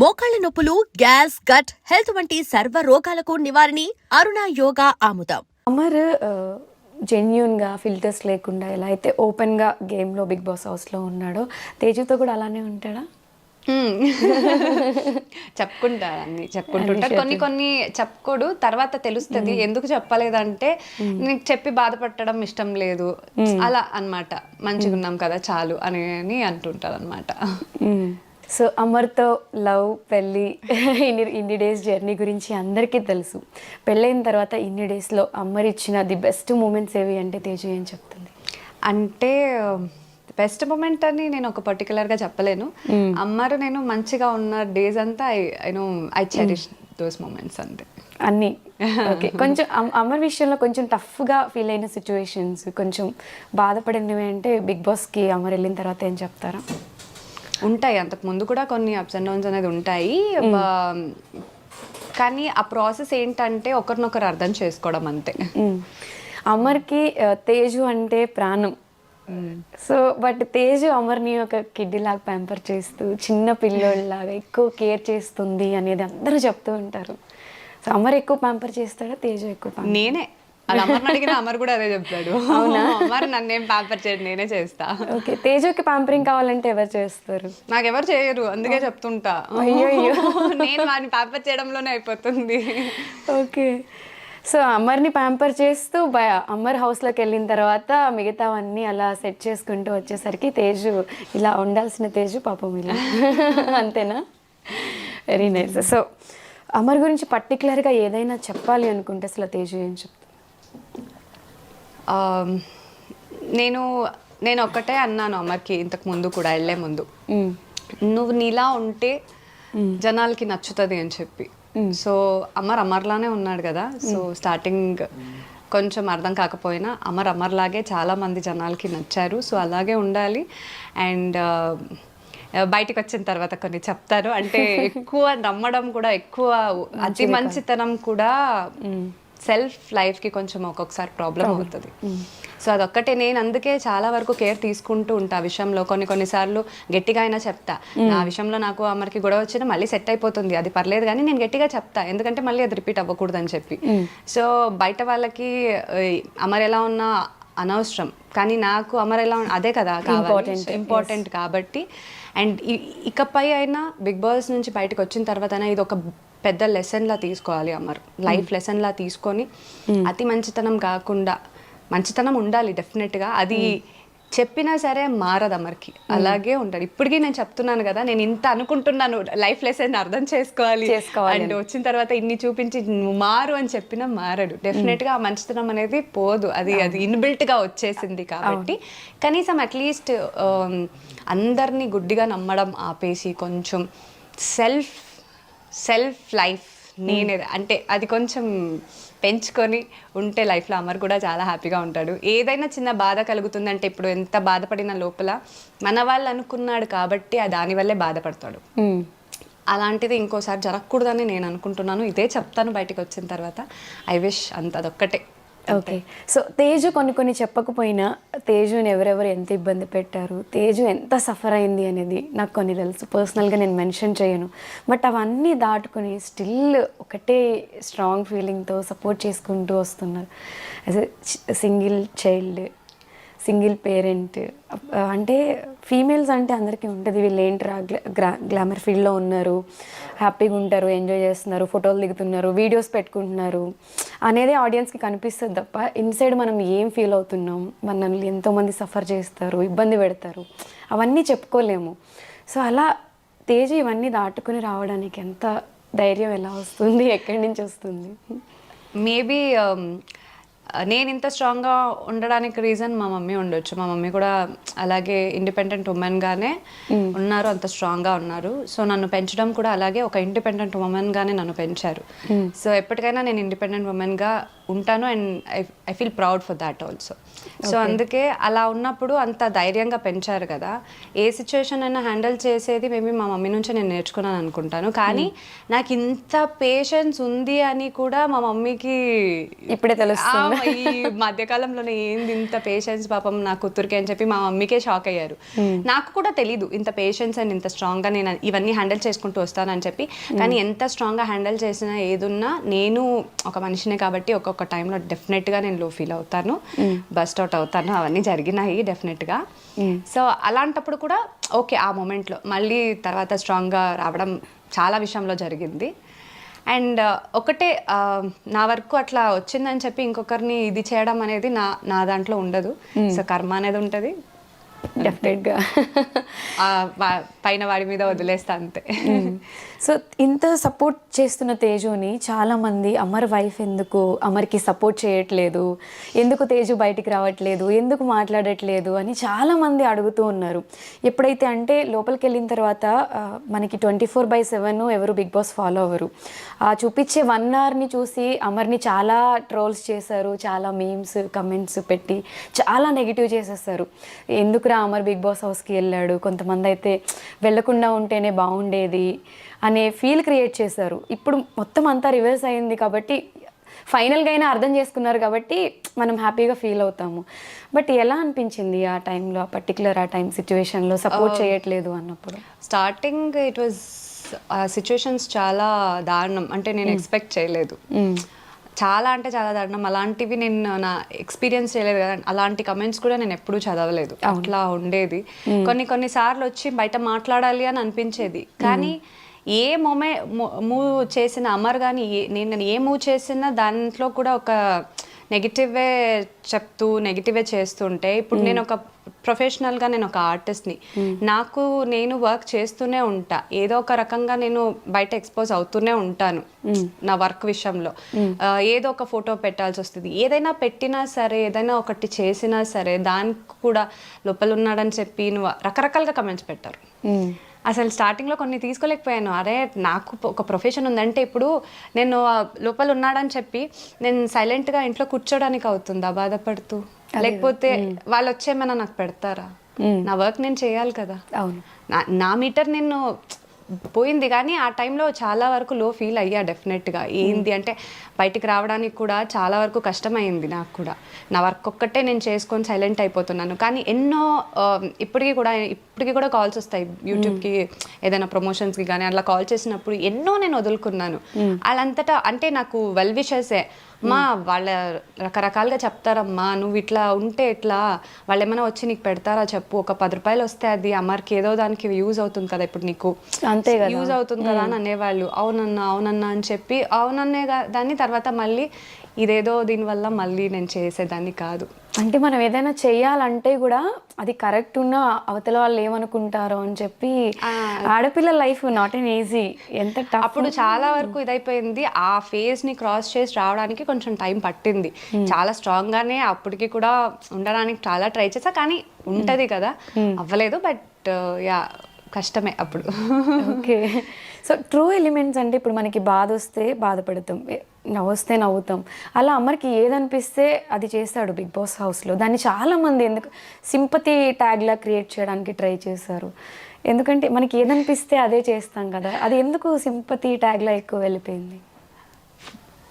మోకాళ్ల నొప్పులు, gas, gut health వంటి సర్వ రోగాలకు నివారణి అరుణ యోగా ఆముదం. అమర్ జెన్యూన్గా ఫిల్టర్స్ లేకుండా ఎలా అయితే ఓపెన్గా గేమ్లో బిగ్ బాస్ హౌస్లో ఉన్నాడో తేజుతో కూడా అలానే ఉంటాడా? చెప్పుకుంటారు, అన్ని చెప్పుకుంటుంటారు. కొన్ని చెప్పుకోడు, తర్వాత తెలుస్తుంది ఎందుకు చెప్పలేదంటే నీకు చెప్పి బాధపడడం ఇష్టం లేదు అలా అన్నమాట. మంచిగా ఉన్నాం కదా చాలు అని అంటుంటారు అనమాట. సో అమర్తో లవ్, పెళ్ళి, ఇన్ని డేస్ జర్నీ గురించి అందరికీ తెలుసు. పెళ్ళైన తర్వాత ఇన్ని డేస్లో అమర్ ఇచ్చిన ది బెస్ట్ మూమెంట్స్ ఏవి అంటే తేజు ఏం చెప్తుంది? అంటే బెస్ట్ మూమెంట్ అని నేను ఒక పర్టికులర్గా చెప్పలేను. అమ్మరు నేను మంచిగా ఉన్న డేస్ అంతా ఐ చెరిష్ దోస్ మూమెంట్స్ అంతే అన్నీ. ఓకే, కొంచెం అమర్ విషయంలో కొంచెం టఫ్గా ఫీల్ అయిన సిచ్యువేషన్స్, కొంచెం బాధపడినవి అంటే బిగ్ బాస్కి అమర్ వెళ్ళిన తర్వాత ఏం చెప్తారా? ఉంటాయి, అంతకు ముందు కూడా కొన్ని అప్స్ అండ్ డౌన్స్ అనేది ఉంటాయి. కానీ ఆ ప్రాసెస్ ఏంటంటే ఒకరినొకరు అర్థం చేసుకోవడం అంతే. అమర్కి తేజు అంటే ప్రాణం. సో బట్ తేజు అమర్ని ఒక కిడ్డీ లాగా ప్యాంపర్ చేస్తూ చిన్న పిల్లోళ్ళలాగా ఎక్కువ కేర్ చేస్తుంది అనేది అందరూ చెప్తూ ఉంటారు. సో అమర్ ఎక్కువ ప్యాంపర్ చేస్తాడా, తేజు ఎక్కువ ప్యాంపర్? నేనే. అది అమర్ అడిగిన అమర్ కూడా అదే చెప్తాడు. అమర్ నన్నేం ప్యాంపర్ చేయడు, నేనే చేస్తా. ఓకే, తేజుకి ప్యాంపరింగ్ కావాలంటే ఎవరు చేస్తారు? నాకు ఎవరు చేయరు, అందుకే చెప్తుంటా. నేను వాడిని ప్యాంపర్ చేయడంలోనే అయిపోతుంది. ఓకే, సో అమర్ని ప్యాంపర్ చేస్తూ అమర్ హౌస్లోకి వెళ్ళిన తర్వాత మిగతావన్నీ అలా సెట్ చేసుకుంటూ వచ్చేసరికి తేజు ఇలా ఉండాల్సిన తేజు పాపం ఇలా అంతేనా? Very nice. సో అమర్ గురించి పర్టికులర్గా ఏదైనా చెప్పాలి అనుకుంటే అసలు తేజు ఏం చెప్తాను? నేను ఒక్కటే అన్నాను అమర్కి ఇంతకు ముందు కూడా, వెళ్ళే ముందు, నువ్వు నీలా ఉంటే జనాలకి నచ్చుతుంది అని చెప్పి. సో అమర్లానే ఉన్నాడు కదా. సో స్టార్టింగ్ కొంచెం అర్థం కాకపోయినా అమర్లాగే చాలా మంది జనాలకి నచ్చారు. సో అలాగే ఉండాలి. అండ్ బయటకు వచ్చిన తర్వాత కొన్ని చెప్తారు, అంటే ఎక్కువ నమ్మడం కూడా, ఎక్కువ అతి మంచితనం కూడా సెల్ఫ్ లైఫ్కి కొంచెం ఒక్కొక్కసారి ప్రాబ్లం అవుతుంది. సో అదొక్కటే. నేను అందుకే చాలా వరకు కేర్ తీసుకుంటూ ఉంటా ఆ విషయంలో. కొన్నిసార్లు గట్టిగా అయినా చెప్తా, ఆ విషయంలో నాకు అమర్కి గొడవ వచ్చినా మళ్ళీ సెట్ అయిపోతుంది, అది పర్లేదు, కానీ నేను గట్టిగా చెప్తా, ఎందుకంటే మళ్ళీ అది రిపీట్ అవ్వకూడదు అని చెప్పి. సో బయట వాళ్ళకి అమర్ ఎలా ఉన్నా అనవసరం, కానీ నాకు అమర్ ఎలా అదే కదా కావాలి, ఇంపార్టెంట్ కాబట్టి. అండ్ ఇకపై అయినా బిగ్ బాస్ నుంచి బయటకు వచ్చిన తర్వాత అయినా ఇది ఒక పెద్ద లెసన్లా తీసుకోవాలి అమర్, లైఫ్ లెసన్లా తీసుకొని అతి మంచితనం కాకుండా, మంచితనం ఉండాలి డెఫినెట్గా, అది చెప్పినా సరే మారదు అమర్కి, అలాగే ఉంటాడు. ఇప్పటికీ నేను చెప్తున్నాను కదా, నేను ఇంత అనుకుంటున్నాను లైఫ్ లెసన్ అర్థం చేసుకోవాలి అండ్ వచ్చిన తర్వాత ఇన్ని చూపించి మారు అని చెప్పినా మారడు. డెఫినెట్గా ఆ మంచితనం అనేది పోదు, అది ఇన్బిల్ట్గా వచ్చేసింది కాబట్టి. కనీసం అట్లీస్ట్ అందరినీ గుడ్డిగా నమ్మడం ఆపేసి కొంచెం సెల్ఫ్ లైఫ్ నేనే అంటే అది కొంచెం పెంచుకొని ఉంటే లైఫ్లో అమర్ కూడా చాలా హ్యాపీగా ఉంటాడు. ఏదైనా చిన్న బాధ కలుగుతుందంటే, ఇప్పుడు ఎంత బాధపడిన లోపల మన వాళ్ళు అనుకున్నాడు కాబట్టి దానివల్లే బాధపడతాడు. అలాంటిది ఇంకోసారి జరగకూడదని నేను అనుకుంటున్నాను. ఇదే చెప్తాను బయటకు వచ్చిన తర్వాత. ఐ విష్ అదొక్కటే. ఓకే, సో తేజు కొన్ని చెప్పకపోయినా తేజుని ఎవరెవరు ఎంత ఇబ్బంది పెట్టారు, తేజు ఎంత సఫర్ అయింది అనేది నాకు కొన్ని తెలుసు. పర్సనల్గా నేను మెన్షన్ చేయను, బట్ అవన్నీ దాటుకొని స్టిల్ ఒకటే స్ట్రాంగ్ ఫీలింగ్తో సపోర్ట్ చేసుకుంటూ వస్తున్నారు. As a single child, single parent. అంటే ఫీమేల్స్ అంటే అందరికీ ఉంటుంది, వీళ్ళు ఏంట్రా గ్లామర్ ఫీల్డ్లో ఉన్నారు, హ్యాపీగా ఉంటారు, ఎంజాయ్ చేస్తున్నారు, ఫోటోలు దిగుతున్నారు, వీడియోస్ పెట్టుకుంటున్నారు అనేది ఆడియన్స్కి కనిపిస్తుంది తప్ప ఇన్సైడ్ మనం ఏం ఫీల్ అవుతున్నాం, మనల్ని ఎంతోమంది సఫర్ చేస్తారు, ఇబ్బంది పెడతారు, అవన్నీ చెప్పుకోలేము. సో అలా తేజు ఇవన్నీ దాటుకుని రావడానికి ఎంత ధైర్యం ఎలా వస్తుంది, ఎక్కడి నుంచి వస్తుంది? మేబీ నేను ఇంత స్ట్రాంగ్గా ఉండడానికి రీజన్ మా మమ్మీ ఉండొచ్చు. మా మమ్మీ కూడా అలాగే ఇండిపెండెంట్ ఉమెన్గానే ఉన్నారు, అంత స్ట్రాంగ్గా ఉన్నారు. సో నన్ను పెంచడం కూడా అలాగే ఒక ఇండిపెండెంట్ ఉమెన్గానే నన్ను పెంచారు. సో ఎప్పటికైనా నేను ఇండిపెండెంట్ ఉమెన్గా ఉంటాను and I feel proud for that also. So అందుకే అలా ఉన్నప్పుడు అంత ధైర్యంగా పెంచారు కదా, ఏ సిచ్యువేషన్ అయినా హ్యాండిల్ చేసేది మేబీ మా మమ్మీ నుంచే నేను నేర్చుకున్నాను అనుకుంటాను. కానీ నాకు ఇంత పేషెన్స్ ఉంది అని కూడా మా మమ్మీకి ఇప్పుడే తెలుస్తుంది. ఈ మధ్యకాలంలోనే ఏంది ఇంత పేషెన్స్ పాపం నా కూతురికి అని చెప్పి మా మమ్మీకే షాక్ అయ్యారు. నాకు కూడా తెలీదు ఇంత పేషెన్స్ అండ్ ఇంత స్ట్రాంగ్గా నేను ఇవన్నీ హ్యాండిల్ చేసుకుంటూ వస్తానని చెప్పి. కానీ ఎంత స్ట్రాంగ్గా హ్యాండిల్ చేసినా ఏదున్నా నేను ఒక మనిషినే కాబట్టి ఒక్కొక్క టైంలో డెఫినెట్గా నేను లో ఫీల్ అవుతాను, బస్ట్ అవుట్ అవుతాను, అవన్నీ జరిగినాయి డెఫినెట్గా. సో అలాంటప్పుడు కూడా ఓకే ఆ మూమెంట్లో మళ్ళీ తర్వాత స్ట్రాంగ్గా రావడం చాలా విషయంలో జరిగింది. అండ్ ఒకటే నా వరకు అట్లా వచ్చిందని చెప్పి ఇంకొకరిని ఇది చేయడం అనేది నా దాంట్లో ఉండదు. సో కర్మ అనేది ఉంటుంది, డెఫినెట్గా పైన వాడి మీద వదిలేస్తా అంతే. సో ఇంత సపోర్ట్ చేస్తున్న తేజుని చాలామంది అమర్ వైఫ్ ఎందుకు అమర్కి సపోర్ట్ చేయట్లేదు, ఎందుకు తేజు బయటికి రావట్లేదు, ఎందుకు మాట్లాడట్లేదు అని చాలామంది అడుగుతూ ఉన్నారు. ఎప్పుడైతే అంటే లోపలికి వెళ్ళిన తర్వాత మనకి 24/7 ఎవరు బిగ్ బాస్ ఫాలో అవ్వరు. చూపించే 1 అవర్ని చూసి అమర్ని చాలా ట్రోల్స్ చేశారు, చాలా మీమ్స్ కమెంట్స్ పెట్టి చాలా నెగిటివ్ చేసేస్తారు. ఎందుకురా అమర్ బిగ్ బాస్ హౌస్కి వెళ్ళాడు, కొంతమంది అయితే వెళ్ళకుండా ఉంటేనే బాగుండేది అనే ఫీల్ క్రియేట్ చేశారు. ఇప్పుడు మొత్తం అంతా రివర్స్ అయింది కాబట్టి ఫైనల్గా అయినా అర్థం చేసుకున్నారు కాబట్టి మనం హ్యాపీగా ఫీల్ అవుతాము. బట్ ఎలా అనిపించింది ఆ టైంలో, ఆ పర్టికులర్ ఆ టైం సిచ్యువేషన్లో సపోర్ట్ చేయట్లేదు అన్నప్పుడు? స్టార్టింగ్ ఇట్ వాజ్ సిచ్యువేషన్స్ చాలా దారుణం, అంటే నేను ఎక్స్పెక్ట్ చేయలేదు. చాలా అంటే చాలా దారుణం. అలాంటివి నేను నా ఎక్స్పీరియన్స్ చేయలేదు కదా, అలాంటి కమెంట్స్ కూడా నేను ఎప్పుడూ చదవలేదు. అట్లా ఉండేది. కొన్ని సార్లు వచ్చి బయట మాట్లాడాలి అని అనిపించేది, కానీ ఏ మూవ్ చేసిన అమర్ కానీ నేను ఏ మూవ్ చేసినా దాంట్లో కూడా ఒక నెగిటివే చెప్తూ నెగిటివే చేస్తుంటే, ఇప్పుడు నేను ఒక ప్రొఫెషనల్గా నేను ఒక ఆర్టిస్ట్ని, నేను వర్క్ చేస్తూనే ఉంటా, ఏదో ఒక రకంగా నేను బయట ఎక్స్పోజ్ అవుతూనే ఉంటాను నా వర్క్ విషయంలో. ఏదో ఒక ఫోటో పెట్టాల్సి వస్తుంది, ఏదైనా పెట్టినా సరే ఏదైనా ఒకటి చేసినా సరే దానికి కూడా లోపల ఉన్నాడని చెప్పి నువ్వు రకరకాలుగా కమెంట్స్ పెట్టారు. అసలు స్టార్టింగ్లో కొన్ని తీసుకోలేకపోయాను. అరే నాకు ఒక ప్రొఫెషన్ ఉందంటే ఇప్పుడు నేను లోపల ఉన్నాడని చెప్పి నేను సైలెంట్గా ఇంట్లో కూర్చోడానికి అవుతుందా బాధపడుతూ, లేకపోతే వాళ్ళు వచ్చేమైనా నాకు పెడతారా? నా వర్క్ నేను చేయాలి కదా. అవును, నా మీటర్ నేను పోయింది. కానీ ఆ టైంలో చాలా వరకు లో ఫీల్ అయ్యా డెఫినెట్గా. ఏంది అంటే బయటికి రావడానికి కూడా చాలా వరకు కష్టమైంది నాకు కూడా. నా వర్క్ ఒక్కటే నేను చేసుకొని సైలెంట్ అయిపోతున్నాను. కానీ ఎన్నో ఇప్పటికీ కూడా కాల్స్ వస్తాయి యూట్యూబ్కి, ఏదైనా ప్రమోషన్స్కి కానీ అట్లా కాల్ చేసినప్పుడు ఎన్నో నేను వదులుకున్నాను. వాళ్ళంతటా అంటే నాకు వెల్ విషెసే, మా వాళ్ళ రకరకాలుగా చెప్తారమ్మా, నువ్వు ఇట్లా ఉంటే ఎట్లా, వాళ్ళు ఏమైనా వచ్చి నీకు పెడతారా చెప్పు, ఒక 10 రూపాయలు వస్తే అది అమర్కి ఏదో దానికి యూజ్ అవుతుంది కదా, ఇప్పుడు నీకు అంతే కదా యూజ్ అవుతుంది కదా అని అనేవాళ్ళు. అవునన్నా అని చెప్పి అవునన్నే దాన్ని తర్వాత మళ్ళీ ఇదేదో దీనివల్ల మళ్ళీ నేను చేసేదాన్ని కాదు. అంటే మనం ఏదైనా చెయ్యాలంటే కూడా అది కరెక్ట్ ఉన్న అవతల వాళ్ళు ఏమనుకుంటారో అని చెప్పి, ఆడపిల్ల లైఫ్ నాట్ ఎన్ ఈజీ, ఎంత టఫ్. అప్పుడు చాలా వరకు ఇదైపోయింది. ఆ ఫేజ్ ని క్రాస్ చేసి రావడానికి కొంచెం టైం పట్టింది. చాలా స్ట్రాంగ్ గానే అప్పటికి కూడా ఉండడానికి చాలా ట్రై చేసా, కానీ ఉంటది కదా, అవ్వలేదు. బట్ యా కష్టమే అప్పుడు. ఓకే, సో ట్రూ ఎలిమెంట్స్ అంటే ఇప్పుడు మనకి బాధ వస్తే బాధపడతాం, నవ్వొస్తే నవ్వుతాం. అలా అమర్కి ఏదనిపిస్తే అది చేస్తాడు బిగ్ బాస్ హౌస్లో. దాన్ని చాలామంది ఎందుకు సింపతి ట్యాగ్లా క్రియేట్ చేయడానికి ట్రై చేశారు. ఎందుకంటే మనకి ఏదనిపిస్తే అదే చేస్తాం కదా, అది ఎందుకు సింపతి ట్యాగ్లా ఎక్కువ వెళ్ళిపోయింది?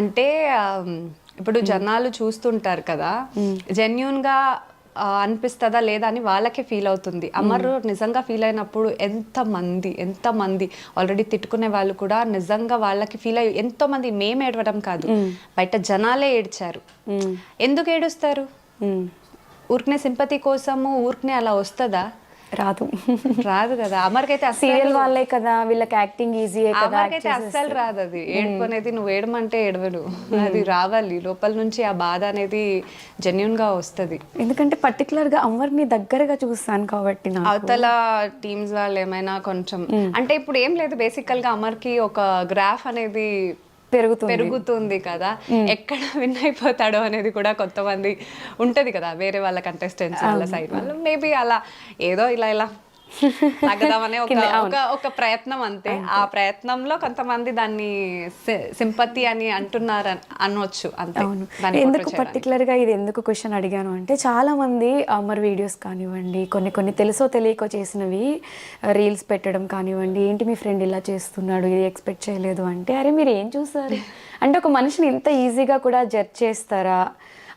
అంటే ఇప్పుడు జనాలు చూస్తుంటారు కదా, జెన్యూన్గా అనిపిస్తుందా లేదా అని వాళ్ళకే ఫీల్ అవుతుంది. అమర్ నిజంగా ఫీల్ అయినప్పుడు ఎంతమంది ఆల్రెడీ తిట్టుకునే వాళ్ళు కూడా నిజంగా వాళ్ళకి ఫీల్ అయ్యి ఎంతోమంది, మేము ఏడవడం కాదు, బయట జనాలే ఏడ్చారు. ఎందుకు ఏడుస్తారు? ఊరికనే సింపతి కోసము ఊరికనే అలా వస్తుందా? రాదు కదా. అమర్కైతే సీరియల్ వాళ్ళే కదా, వీళ్ళకి యాక్టింగ్ ఈజీ కదా, అమర్కైతే అస్సలు రాదు. అది ఏడుకునేది నువ్వు ఏడమంటే ఏడవడు, అది రావాలి లోపల నుంచి. ఆ బాధ అనేది జెన్యున్ గా వస్తుంది. ఎందుకంటే పర్టికులర్ గా అమర్ని దగ్గరగా చూస్తాను కాబట్టి. అవతల టీమ్స్ వాళ్ళు ఏమైనా కొంచెం అంటే ఇప్పుడు ఏం లేదు, బేసికల్ గా అమర్కి ఒక గ్రాఫ్ అనేది పెరుగుతుంది కదా, ఎక్కడ విన్ అయిపోతాడో అనేది కూడా కొంతమంది ఉంటది కదా, వేరే వాళ్ళ కంటెస్టెంట్స్ వాళ్ళ సైడ్ వాళ్ళు. మేబీ అలా ఏదో ఇలా లాగదామనే ఒక ప్రయత్నం అంతే. ఆ ప్రయత్నంలో కొంతమంది దాన్ని సింపతి అని అంటున్నారు అనొచ్చు అంతే. దాన్ని ఎందుకు portray చేయడానికి. పర్టికులర్గా ఇది ఎందుకు క్వశ్చన్ అడిగాను అంటే చాలా మంది అమర్ వీడియోస్ కానివ్వండి, కొన్ని తెలుసో తెలియకో చేసినవి రీల్స్ పెట్టడం కానివ్వండి, ఏంటి మీ ఫ్రెండ్ ఇలా చేస్తున్నాడు, ఇది ఎక్స్పెక్ట్ చేయలేదు అంటే, అరే మీరు ఏం చూసారు అంటే ఒక మనిషిని ఇంత ఈజీగా కూడా జడ్జ్ చేస్తారా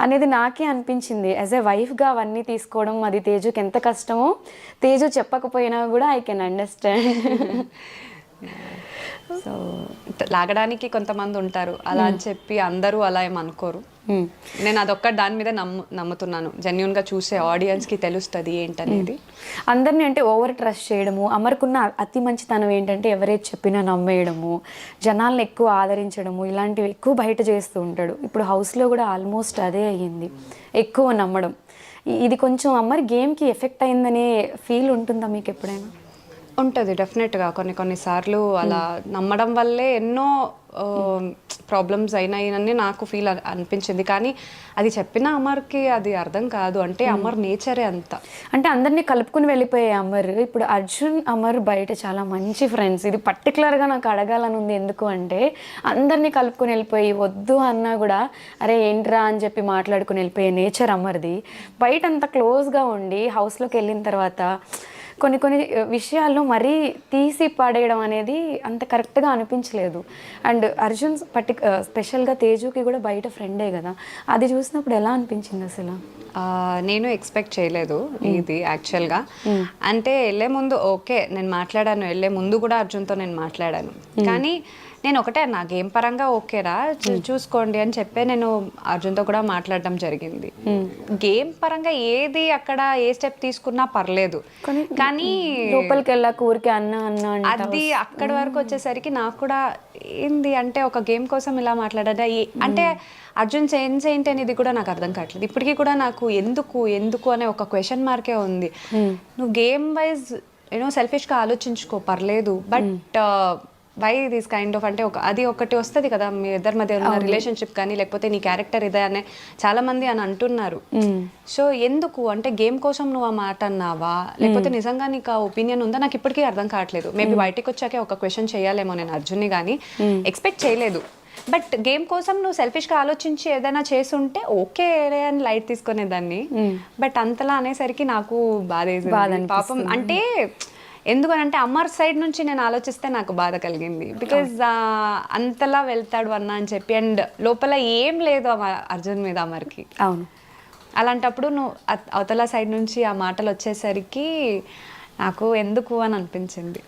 అనేది నాకే అనిపించింది. యాజ్ ఏ వైఫ్గా అవన్నీ తీసుకోవడం అది తేజుకి ఎంత కష్టమో తేజు చెప్పకపోయినా కూడా ఐ కెన్ అండర్స్టాండ్. సో లాగడానికి కొంతమంది ఉంటారు అలా అని చెప్పి అందరూ అలా ఏం అనుకోరు. నేను అదొక్కటి దాని మీద నమ్ముతున్నాను. జెన్యున్గా చూసే ఆడియన్స్కి తెలుస్తుంది ఏంటనేది. అందరినీ అంటే ఓవర్ ట్రస్ట్ చేయడము, అమర్కున్న అతి మంచితనం ఏంటంటే ఎవరైతే చెప్పినా నమ్మేయడము, జనాల్ని ఎక్కువ ఆదరించడము, ఇలాంటివి ఎక్కువ బయట చేస్తూ ఉంటాడు. ఇప్పుడు హౌస్లో కూడా ఆల్మోస్ట్ అదే అయ్యింది, ఎక్కువ నమ్మడం. ఇది కొంచెం అమర్ గేమ్కి ఎఫెక్ట్ అయిందనే ఫీల్ ఉంటుందా మీకు ఎప్పుడైనా? ఉంటుంది డెఫినెట్గా. కొన్నిసార్లు అలా నమ్మడం వల్లే ఎన్నో ప్రాబ్లమ్స్ అయినాయని నాకు ఫీల్ అనిపించింది. కానీ అది చెప్పిన అమర్కి అది అర్థం కాదు. అంటే అమర్ నేచరే అంత. అంటే అందరినీ కలుపుకుని వెళ్ళిపోయే అమర్ ఇప్పుడు అర్జున్ అమర్ బయట చాలా మంచి ఫ్రెండ్స్. ఇది పర్టికులర్గా నాకు అడగాలని ఉంది. ఎందుకు అంటే అందరినీ కలుపుకుని వెళ్ళిపోయి వద్దు అన్నా కూడా అరే ఏంట్రా అని చెప్పి మాట్లాడుకుని వెళ్ళిపోయే నేచర్ అమర్ది. బయట అంత క్లోజ్గా ఉండి హౌస్లోకి వెళ్ళిన తర్వాత కొన్ని విషయాల్లో మరీ తీసి పడేయడం అనేది అంత కరెక్ట్గా అనిపించలేదు. అండ్ అర్జున్ స్పెషల్గా తేజుకి కూడా బయట ఫ్రెండే కదా, అది చూసినప్పుడు ఎలా అనిపించింది అసలు? నేను ఎక్స్పెక్ట్ చేయలేదు ఇది యాక్చువల్గా. అంటే వెళ్ళే ముందు ఓకే నేను మాట్లాడాను, వెళ్ళే ముందు కూడా అర్జున్తో నేను మాట్లాడాను. కానీ నేను ఒకటే నా గేమ్ పరంగా ఓకేరా చూసుకోండి అని చెప్పే నేను అర్జున్తో కూడా మాట్లాడడం జరిగింది. గేమ్ పరంగా ఏది అక్కడ ఏ స్టెప్ తీసుకున్నా పర్లేదు. కానీ లోపలికి వెళ్ళాక ఊరికే అన్న అది అక్కడి వరకు వచ్చేసరికి నాకు కూడా ఏంది అంటే ఒక గేమ్ కోసం ఇలా మాట్లాడా అంటే అర్జున్ చేంజ్ ఏంటి అనేది కూడా నాకు అర్థం కావట్లేదు. ఇప్పటికీ కూడా నాకు ఎందుకు అనే ఒక క్వశ్చన్ మార్కే ఉంది. నువ్వు గేమ్ వైజ్ సెల్ఫిష్గా ఆలోచించుకో పర్లేదు, but why this kind of అంటే అది ఒకటి వస్తుంది కదా మీ ఇద్దరి మధ్య ఉన్న రిలేషన్షిప్ కానీ లేకపోతే నీ క్యారెక్టర్ ఇదే అనే చాలా మంది అని అంటున్నారు. సో ఎందుకు అంటే గేమ్ కోసం నువ్వు ఆ మాట అన్నావా లేకపోతే నిజంగా నీకు ఆ ఒపీనియన్ ఉందా నాకు ఇప్పటికీ అర్థం కావట్లేదు. మేబీ బయటకు వచ్చాకే ఒక క్వశ్చన్ చేయాలేమో నేను అర్జున్ని, కానీ ఎక్స్పెక్ట్ చేయలేదు. బట్ గేమ్ కోసం నువ్వు సెల్ఫిష్గా ఆలోచించి ఏదైనా చేసుంటే ఓకే అని లైట్ తీసుకునేదాన్ని. బట్ అంతలా అనేసరికి నాకు బాధ పాపం. అంటే ఎందుకనంటే అమర్ సైడ్ నుంచి నేను ఆలోచిస్తే నాకు బాధ కలిగింది. బికాజ్ అంతలా వెళ్తాడు అన్న అని చెప్పి, అండ్ లోపల ఏం లేదు అర్జున్ మీద అమర్కి. అవును, అలాంటప్పుడు నువ్వు అవతల సైడ్ నుంచి ఆ మాటలు వచ్చేసరికి నాకు ఎందుకు అని అనిపించింది.